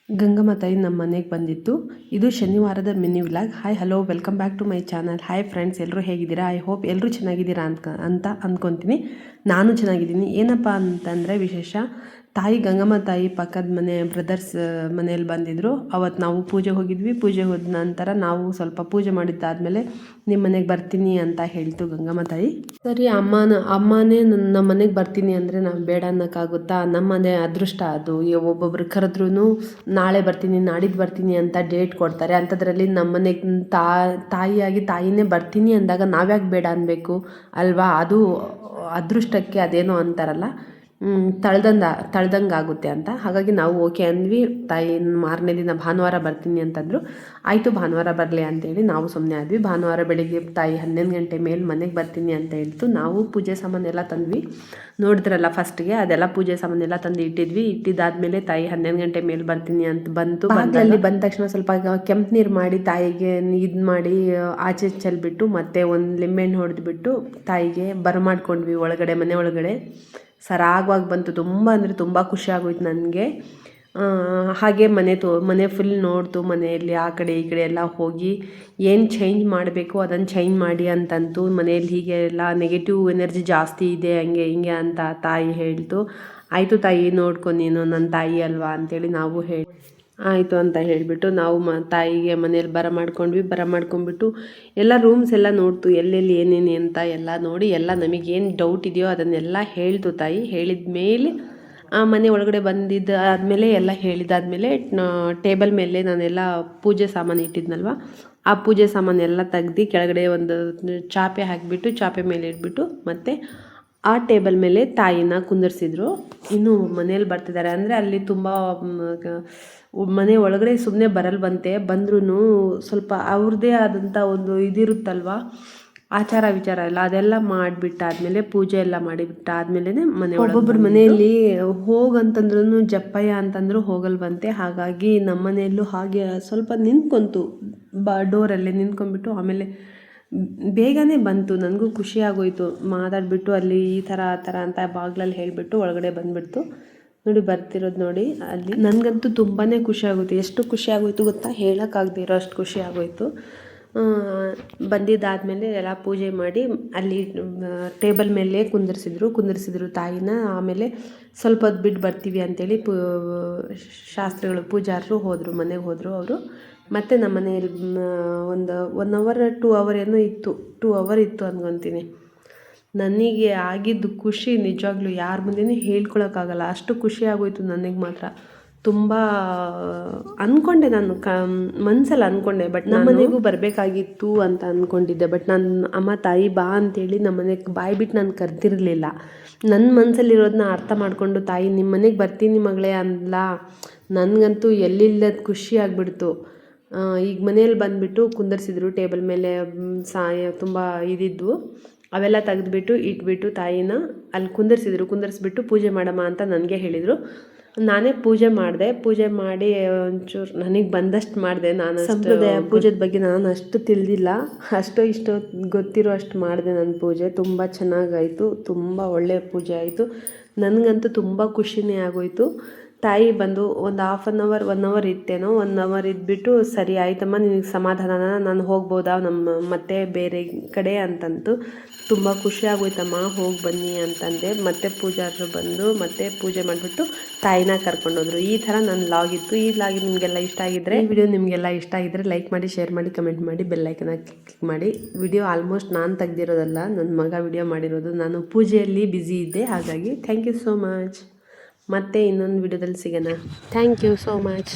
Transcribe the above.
ಗಂಗಮ್ಮ ತಾಯಿ ನಮ್ಮ ಮನೆಗೆ ಬಂದಿತ್ತು. ಇದು ಶನಿವಾರದ mini vlog. Hi hello welcome back to my channel. Hi friends, ಎಲ್ಲರೂ ಹೇಗಿದ್ದೀರಾ? ಐ ಹೋಪ್ ಎಲ್ಲರೂ ಚೆನ್ನಾಗಿದ್ದೀರಾ ಅಂತ ಅಂದ್ಕೊತೀನಿ. ನಾನು ಚೆನ್ನಾಗಿದ್ದೀನಿ. ಏನಪ್ಪ ಅಂತಂದರೆ ವಿಶೇಷ, ತಾಯಿ ಗಂಗಮ್ಮ ತಾಯಿ ಪಕ್ಕದ ಮನೆ ಬ್ರದರ್ಸ್ ಮನೆಯಲ್ಲಿ ಬಂದಿದ್ದರು. ಅವತ್ತು ನಾವು ಪೂಜೆಗೆ ಹೋಗಿದ್ವಿ. ಪೂಜೆ ಹೋದ ನಂತರ ನಾವು ಸ್ವಲ್ಪ ಪೂಜೆ ಮಾಡಿದ್ದಾದಮೇಲೆ ನಿಮ್ಮ ಮನೆಗೆ ಬರ್ತೀನಿ ಅಂತ ಹೇಳ್ತು ಗಂಗಮ್ಮ ತಾಯಿ. ಸರಿ, ಅಮ್ಮನೇ ನಮ್ಮ ಮನೆಗೆ ಬರ್ತೀನಿ ಅಂದರೆ ನಾವು ಬೇಡ ಅನ್ನೋಕ್ಕಾಗುತ್ತಾ? ನಮ್ಮ ಮನೆ ಅದೃಷ್ಟ ಅದು. ಒಬ್ಬೊಬ್ರು ಕರೆದ್ರೂ ನಾಳೆ ಬರ್ತೀನಿ, ನಾಡಿದ್ದು ಬರ್ತೀನಿ ಅಂತ ಡೇಟ್ ಕೊಡ್ತಾರೆ. ಅಂಥದ್ರಲ್ಲಿ ನಮ್ಮ ಮನೆಗೆ ತಾಯಿಯಾಗಿ ತಾಯಿನೇ ಬರ್ತೀನಿ ಅಂದಾಗ ನಾವ್ಯಾಕೆ ಬೇಡ ಅನ್ನಬೇಕು ಅಲ್ವಾ? ಅದು ಅದೃಷ್ಟಕ್ಕೆ ಅದೇನೋ ಅಂತಾರಲ್ಲ, ತಳ್ದಂಗೆ ಆಗುತ್ತೆ ಅಂತ. ಹಾಗಾಗಿ ನಾವು ಓಕೆ ಅಂದ್ವಿ. ತಾಯಿ ಮಾರನೇ ದಿನ ಭಾನುವಾರ ಬರ್ತೀನಿ ಅಂತಂದರು. ಆಯಿತು, ಭಾನುವಾರ ಬರಲಿ ಅಂತೇಳಿ ನಾವು ಸುಮ್ಮನೆ ಆದ್ವಿ. ಭಾನುವಾರ ಬೆಳಿಗ್ಗೆ ತಾಯಿ 11 ಗಂಟೆ ಮೇಲೆ ಮನೆಗೆ ಬರ್ತೀನಿ ಅಂತ ಹೇಳ್ತು. ನಾವು ಪೂಜೆ ಸಾಮಾನೆಲ್ಲ ತಂದ್ವಿ. ನೋಡಿದ್ರಲ್ಲ ಫಸ್ಟ್ಗೆ ಅದೆಲ್ಲ ಪೂಜೆ ಸಾಮಾನೆಲ್ಲ ತಂದು ಇಟ್ಟಿದ್ವಿ. ಇಟ್ಟಿದ್ದಾದಮೇಲೆ ತಾಯಿ 11 ಗಂಟೆ ಮೇಲೆ ಬರ್ತೀನಿ ಅಂತ ಬಂತು. ಅಲ್ಲಿ ಬಂದ ತಕ್ಷಣ ಸ್ವಲ್ಪ ಕೆಂಪು ನೀರು ಮಾಡಿ ತಾಯಿಗೆ ಇದು ಮಾಡಿ ಆಚೆ ಚೆಲ್ಬಿಟ್ಟು ಮತ್ತೆ ಒಂದು ಲಿಂಬೆಹಣ್ಣು ಹೊಡೆದ್ಬಿಟ್ಟು ತಾಯಿಗೆ ಬರಮಾಡ್ಕೊಂಡ್ವಿ ಒಳಗಡೆ, ಮನೆ ಒಳಗಡೆ. ಸರಾಗವಾಗಿ ಬಂತು. ತುಂಬ ಅಂದರೆ ತುಂಬ ಖುಷಿ ಆಗೋಯ್ತು ನನಗೆ. ಹಾಗೆ ಮನೆ ಫುಲ್ ನೋಡ್ತು. ಮನೆಯಲ್ಲಿ ಆ ಕಡೆ ಈ ಕಡೆ ಎಲ್ಲ ಹೋಗಿ ಏನು ಚೇಂಜ್ ಮಾಡಬೇಕು ಅದನ್ನು ಚೇಂಜ್ ಮಾಡಿ ಅಂತಂತು. ಮನೆಯಲ್ಲಿ ಹೀಗೆ ಎಲ್ಲ ನೆಗೆಟಿವ್ ಎನರ್ಜಿ ಜಾಸ್ತಿ ಇದೆ, ಹಂಗೆ ಹಿಂಗೆ ಅಂತ ತಾಯಿ ಹೇಳ್ತು. ಆಯಿತು ತಾಯಿ, ನೋಡ್ಕೊ ನೀನು ನನ್ನ ತಾಯಿ ಅಲ್ವಾ ಅಂತೇಳಿ ನಾವು ಆಯಿತು ಅಂತ ಹೇಳಿಬಿಟ್ಟು ನಾವು ತಾಯಿಗೆ ಮನೇಲಿ ಮಾಡ್ಕೊಂಡ್ಬಿಟ್ಟು ಎಲ್ಲ ರೂಮ್ಸ್ ಎಲ್ಲ ನೋಡ್ತು, ಎಲ್ಲೆಲ್ಲಿ ಏನೇನು ಅಂತ ಎಲ್ಲ ನೋಡಿ, ಎಲ್ಲ ನಮಗೇನು ಡೌಟ್ ಇದೆಯೋ ಅದನ್ನೆಲ್ಲ ಹೇಳ್ತು ತಾಯಿ. ಹೇಳಿದ ಮೇಲೆ ಮನೆ ಒಳಗಡೆ ಬಂದಿದ್ದಾದಮೇಲೆ ಎಲ್ಲ ಹೇಳಿದಾದಮೇಲೆ ಟೇಬಲ್ ಮೇಲೆ ನಾನೆಲ್ಲ ಪೂಜೆ ಸಾಮಾನು ಇಟ್ಟಿದ್ನಲ್ವ, ಆ ಪೂಜೆ ಸಾಮಾನೆಲ್ಲ ತೆಗ್ದು ಕೆಳಗಡೆ ಒಂದು ಚಾಪೆ ಹಾಕಿಬಿಟ್ಟು ಚಾಪೆ ಮೇಲೆ ಇಟ್ಬಿಟ್ಟು ಮತ್ತೆ ಆ ಟೇಬಲ್ ಮೇಲೆ ತಾಯಿನ ಕುಂದರ್ಸಿದ್ರು. ಇನ್ನು ಮನೇಲಿ ಬರ್ತಿದ್ದಾರೆ ಅಂದರೆ ಅಲ್ಲಿ ತುಂಬ ಮನೆ ಒಳಗಡೆ ಸುಮ್ಮನೆ ಬರಲ್ವಂತೆ. ಬಂದ್ರೂ ಸ್ವಲ್ಪ ಅವ್ರದ್ದೇ ಆದಂಥ ಒಂದು ಇದಿರುತ್ತಲ್ವ, ಆಚಾರ ವಿಚಾರ ಎಲ್ಲ ಅದೆಲ್ಲ ಮಾಡಿಬಿಟ್ಟಾದ್ಮೇಲೆ ಪೂಜೆ ಎಲ್ಲ ಮಾಡಿಬಿಟ್ಟಾದ್ಮೇಲೆ ಮನೆ ಒಬ್ಬೊಬ್ಬರು ಮನೆಯಲ್ಲಿ ಹೋಗಂತಂದ್ರೂ ಜಪ್ಪಯ್ಯ ಅಂತಂದ್ರೂ ಹೋಗಲ್ವಂತೆ. ಹಾಗಾಗಿ ನಮ್ಮ ಮನೆಯಲ್ಲೂ ಹಾಗೆ ಸ್ವಲ್ಪ ನಿಂತ್ಕೊಂತು, ಡೋರಲ್ಲೇ ನಿಂತ್ಕೊಂಡ್ಬಿಟ್ಟು ಆಮೇಲೆ ಬೇಗನೆ ಬಂತು. ನನಗೂ ಖುಷಿ ಆಗೋಯ್ತು. ಮಾತಾಡಿಬಿಟ್ಟು ಅಲ್ಲಿ ಈ ಥರ ಆ ಥರ ಅಂತ ಬಾಗ್ಲಲ್ಲಿ ಹೇಳಿಬಿಟ್ಟು ಒಳಗಡೆ ಬಂದುಬಿಡ್ತು. ನೋಡಿ ಬರ್ತಿರೋದು ನೋಡಿ ಅಲ್ಲಿ. ನನಗಂತೂ ತುಂಬಾ ಖುಷಿ ಆಗೋಯ್ತು. ಎಷ್ಟು ಖುಷಿ ಆಗೋಯ್ತು ಗೊತ್ತಾ, ಹೇಳೋಕ್ಕಾಗದೇ ಇರೋ ಅಷ್ಟು ಖುಷಿ ಆಗೋಯ್ತು. ಬಂದಿದ್ದಾದಮೇಲೆ ಎಲ್ಲ ಪೂಜೆ ಮಾಡಿ ಅಲ್ಲಿ ಟೇಬಲ್ ಮೇಲೆ ಕುಂದರ್ಸಿದ್ರು ತಾಯಿನ. ಆಮೇಲೆ ಸ್ವಲ್ಪ ಹೊತ್ತು ಬಿಟ್ಟು ಬರ್ತೀವಿ ಅಂಥೇಳಿ ಶಾಸ್ತ್ರಿಗಳು ಪೂಜಾರರು ಮನೆಗೆ ಹೋದರು ಅವರು. ಮತ್ತು ನಮ್ಮ ಮನೆಯಲ್ಲಿ ಒಂದು 1 ಅವರ್ 2 ಅವರ್ ಏನೋ ಇತ್ತು, 2 ಅವರ್ ಇತ್ತು ಅಂದ್ಕೊತೀನಿ. ನನಗೆ ಆಗಿದ್ದು ಖುಷಿ ನಿಜವಾಗ್ಲೂ ಯಾರ ಮುಂದೆನೂ ಹೇಳ್ಕೊಳಕ್ಕಾಗಲ್ಲ, ಅಷ್ಟು ಖುಷಿ ಆಗೋಯ್ತು ನನಗೆ ಮಾತ್ರ. ತುಂಬ ಅಂದ್ಕೊಂಡೆ ನಾನು, ಮನಸ್ಸಲ್ಲಿ ಅಂದ್ಕೊಂಡೆ, ಬಟ್ ನಮ್ಮ ಮನೆಗೂ ಬರಬೇಕಾಗಿತ್ತು ಅಂತ ಅಂದ್ಕೊಂಡಿದ್ದೆ. ಬಟ್ ನಾನು ಅಮ್ಮ ತಾಯಿ ಬಾ ಅಂತೇಳಿ ನಮ್ಮ ಮನೆಗೆ ಬಾಯ್ಬಿಟ್ಟು ನಾನು ಕರೆದಿರಲಿಲ್ಲ. ನನ್ನ ಮನಸ್ಸಲ್ಲಿರೋದನ್ನ ಅರ್ಥ ಮಾಡಿಕೊಂಡು ತಾಯಿ ನಿಮ್ಮ ಮನೆಗೆ ಬರ್ತೀನಿ ಮಗಳೇ ಅಂದ್ಲ. ನನಗಂತೂ ಎಲ್ಲಿಲ್ಲದ ಖುಷಿ ಆಗಿಬಿಡ್ತು. ಈಗ ಮನೆಯಲ್ಲಿ ಬಂದುಬಿಟ್ಟು ಕುಂದರ್ಸಿದ್ರು ಟೇಬಲ್ ಮೇಲೆ ತುಂಬ ಇದಿದ್ವು, ಅವೆಲ್ಲ ತೆಗೆದುಬಿಟ್ಟು ಇಟ್ಬಿಟ್ಟು ತಾಯಿನ ಅಲ್ಲಿ ಕುಂದರ್ಸಿಬಿಟ್ಟು ಪೂಜೆ ಮಾಡಮ್ಮ ಅಂತ ನನಗೆ ಹೇಳಿದರು. ನಾನೇ ಪೂಜೆ ಮಾಡಿ ಒಂಚೂರು ನನಗೆ ಬಂದಷ್ಟು ಮಾಡಿದೆ. ನಾನು ಸಂಪ್ರದಾಯ ಪೂಜೆದ ಬಗ್ಗೆ ನಾನು ಅಷ್ಟು ತಿಳಿದಿಲ್ಲ, ಇಷ್ಟು ಗೊತ್ತಿರೋ ಅಷ್ಟು ಮಾಡಿದೆ ನನ್ನ ಪೂಜೆ. ತುಂಬ ಚೆನ್ನಾಗಾಯಿತು, ತುಂಬ ಒಳ್ಳೆಯ ಪೂಜೆ ಆಯಿತು. ನನಗಂತೂ ತುಂಬ ಖುಷಿನೇ ಆಗೋಯಿತು. ತಾಯಿ ಬಂದು ಒಂದು 1 ಅವರ್ ಇತ್ತೇನೋ, 1 ಅವರ್ ಇದ್ಬಿಟ್ಟು ಸರಿ ಆಯ್ತಮ್ಮ ನಿನಗೆ ಸಮಾಧಾನ, ನಾನು ಹೋಗ್ಬೋದಾ ಮತ್ತೆ ಬೇರೆ ಕಡೆ ಅಂತಂತು. ತುಂಬ ಖುಷಿ ಆಗೋಯ್ತಮ್ಮ, ಹೋಗಿ ಬನ್ನಿ ಅಂತಂದೆ. ಮತ್ತೆ ಪೂಜಾರರು ಬಂದು ಮತ್ತೆ ಪೂಜೆ ಮಾಡಿಬಿಟ್ಟು ತಾಯಿನ ಕರ್ಕೊಂಡೋದ್ರು. ಈ ಥರ ನನ್ನ ಲಾಗ್ ಇತ್ತು. ಈ ಲಾಗ್ ನಿಮಗೆಲ್ಲ ಇಷ್ಟ ಆಗಿದ್ರೆ, ವಿಡಿಯೋ ನಿಮಗೆಲ್ಲ ಇಷ್ಟ ಆಗಿದ್ರೆ ಲೈಕ್ ಮಾಡಿ, ಶೇರ್ ಮಾಡಿ, ಕಮೆಂಟ್ ಮಾಡಿ, ಬೆಲ್ಲೈಕನ್ನ ಕ್ಲಿಕ್ ಮಾಡಿ. ವಿಡಿಯೋ ಆಲ್ಮೋಸ್ಟ್ ನಾನು ತೆಗ್ದಿರೋದಲ್ಲ, ನನ್ನ ಮಗ ವಿಡಿಯೋ ಮಾಡಿರೋದು. ನಾನು ಪೂಜೆಯಲ್ಲಿ ಬ್ಯುಸಿ ಇದ್ದೆ, ಹಾಗಾಗಿ ಥ್ಯಾಂಕ್ ಯು ಸೋ ಮಚ್. ಮತ್ತೆ ಇನ್ನೊಂದು ವಿಡಿಯೋದಲ್ಲಿ ಸಿಗೋಣ. Thank you so much.